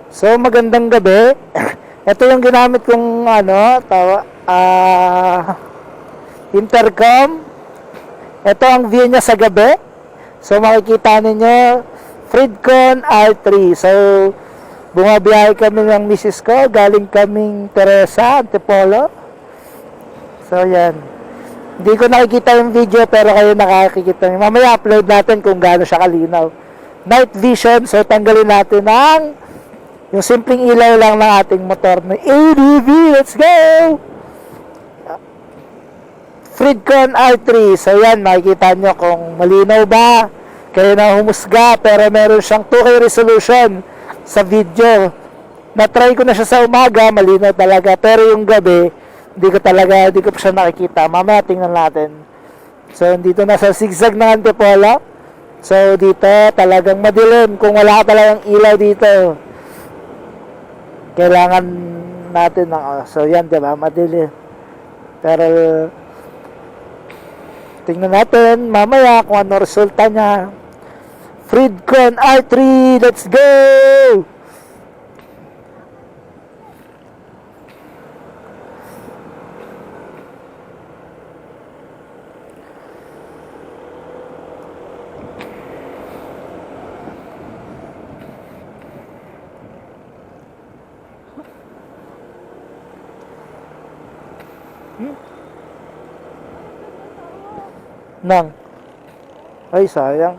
So magandang gabi. Ito yung ginamit kong intercom. Ito ang view niya sa gabi. So makikita ninyo Fridcon R3. So bumabiyahe kami ng misis ko, galing kaming Teresa, Antipolo. So yan. Hindi ko nakikita yung video pero kayo nakakikita. Mamaya upload natin kung gaano siya kalinaw. Night vision, so tanggalin natin yung simpleng ilaw lang ng ating motor na ADV. Let's go! Fridcon R3. So yan, makikita nyo kung malinaw ba. Kayo na humusga, pero meron siyang 2K resolution sa video. Na-try ko na siya sa umaga, malinaw talaga. Pero yung gabi, hindi ko pa siya nakikita. Mamaya tingnan natin. So dito na sa zigzag ng Antipolo. So dito talagang madilim. Kung wala ka talagang ilaw dito, kailangan natin so yan, diba, madilim. Pero tingnan natin mamaya kung ano resulta niya. Fridcon R3, let's go! Nang. Ay, sayang.